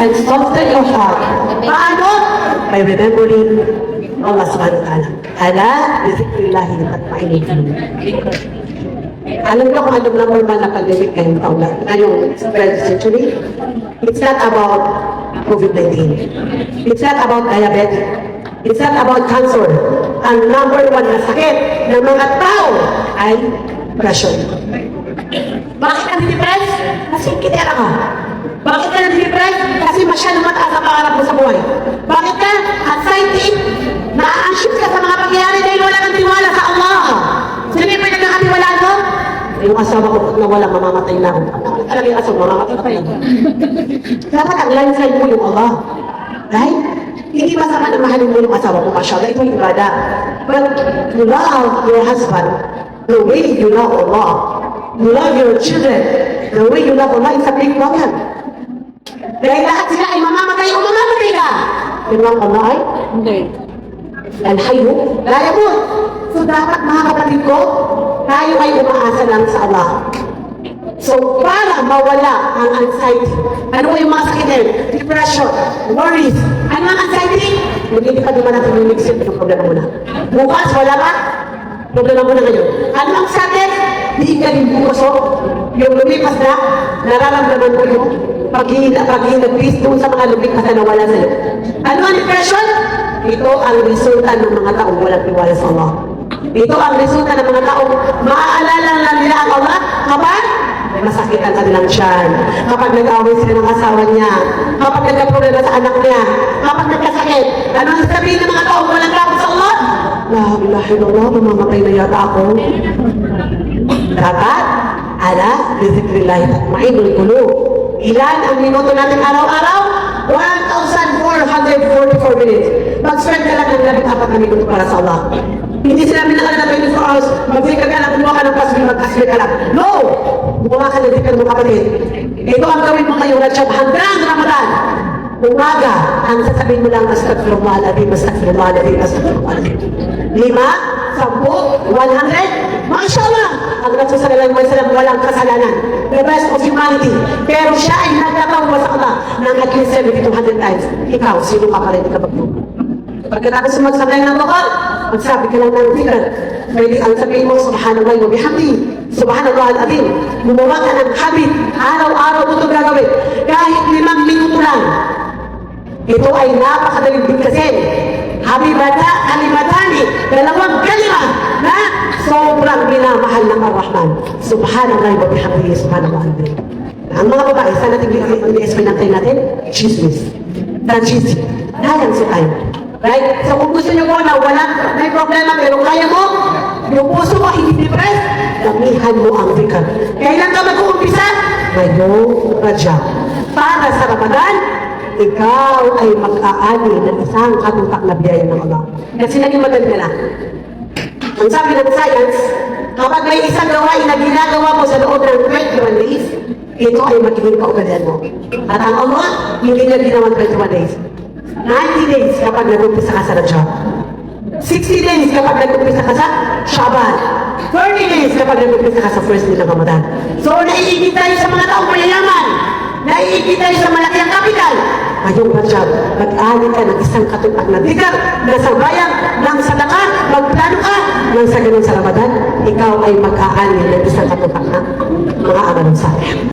and soften your heart. Paano? By remembering Allah subhanahu wa ta'ala. Ala, bizikrillahi tatma'innul qulub. Alam niyo kung anong number one na pandemic ngayong taon na, ngayong 12th century? It's not about COVID-19. It's not about diabetes. It's not about cancer. Ang number one na sakit ng mga tao ay depression. Bakit ka na-depress? Kasi kitera ka. Bakit ka na-depress? Kasi masyadong mataas ang pangarap mo sa buhay. Bakit ka? Anxiety? Na-anxious ka sa mga pangyayari dahil wala kang tiwala sa Allah. Sino yung pinagkakatiwalaan mo? Yung asawa ko, pag nawala, mamamatay na ako. Talaga yung asawa, mamamatay na ako. Dapat ang lifeline mo yung Allah. Right? Hindi masama na mahalin mo yung asawa mo, masyadong. Ito yung ibadah. But you love your husband the way you love Allah. You love your children the way you love Allah. It's a big problem. Dahil lahat sila ay mamamatay o mamamatay ka. Pero ang Allah ay? Hindi. Al-Hayyu, la yamut. So dapat mga kapatid ko, tayo ay umaasa lang sa Allah. So para mawala ang anxiety, ano yung mga sakit din? Depression, worries. Ano ang anxiety? Hindi pa naman natin yung mixin ng problema mo na. Bukas, wala pa? Problema mo na ngayon. Ano ang sakit? Di ka rin bukaso. Yung lumipas na, nararamdaman ko yung pag-hinag-peace doon sa mga lumipas na nawala sa'yo. Ano ang depression? Ito ang resulta ng mga taong walang tiwala sa Allah. Ito ang resulta ng mga taong maaalala lang nila ang Allah kapag masakit ang kanilang tiyan, kapag nag-away sila ng asawa niya, kapag nagka-problema sa anak niya, kapag nagkasakit. Ano ang sabihin ng mga taong walang takot sa Allah? La ilaha illallah, mamamatay na yata ako. Dapat, ala, bizikrillahi tatma'innul qulub. Ilan ang minuto natin araw-araw? 1,444 minutes. Mag-spend ka lang ng 14 na minuto para sa Allah. Hindi sila minakala na 24 hours, mag-zikr ka lang, kumuha ka ng pasbih, mag-kasbih ka lang. No! Kumuha ka ng zikr mo kapatid. Ito ang gawin mo ngayong Rajab hanggang Ramadan. Umaga, ang sasabihin mo lang, astagfirullah al-azim, astagfirullah al-azim, astagfirullah al-azim. 5, 10, 100, Masya Allah! Ang Rasul sallallahu alaihi wasallam walang kasalanan. The best of humanity. Pero siya ay nagtatawa sa Allah ng at least 70 to 100 times. Ikaw, sino ka pa rin kapag mo? Pagkatapos magsablay ng bukal, magsabi ka lang ng zikr. Pwede ang sabihin mo, subhanallah wa bihamdi, subhanallah al-azim. Gumawa ka ng habit, araw-araw mo ito gagawin. Kahit 5 minuto lang. Ito ay napakadaling bigkasin. Habibata, kalimatani, 2 kalima na sobrang minamahal ng Ar-Rahman. Subhanallah wa bihamdi, subhanallah al-azim. Ang mga babae, sana i-explain natin, chismis. Na cheesy. Dahan sa tayo. Right? So kung gusto nyo po na walang may problema pero kaya mo, yung puso mo hindi depress, damihan mo ang zikr. Kailan ka mag-uumpisa? Ngayong Rajab. Para sa Ramadan, ikaw ay mag-aani ng isang katutak na biyaya ng Allah. Kasi naging madali na lang. Ang sabi ng science, kapag may isang gawain na ginagawa mo sa loob ng 21 days, ito ay magiging kaugalian mo. At ang Allah, hindi niya ginawan 21 days. 90 days kapag nag-umpisa ka sa Rajab. 60 days kapag nag-umpisa ka sa Shaban. 30 days kapag nag-umpisa ka sa first day ng Ramadan. So, naiigit tayo sa mga taong mayayaman. Naiigit tayo sa malaki ang kapital. Ngayong Rajab, mag-aani ka ng isang katutak na zikr, na sabayan, ng sadaka, magplano ka, nang sa ganun sa Ramadan, ikaw ay mag-aani ng isang katutak na mga amalong salih.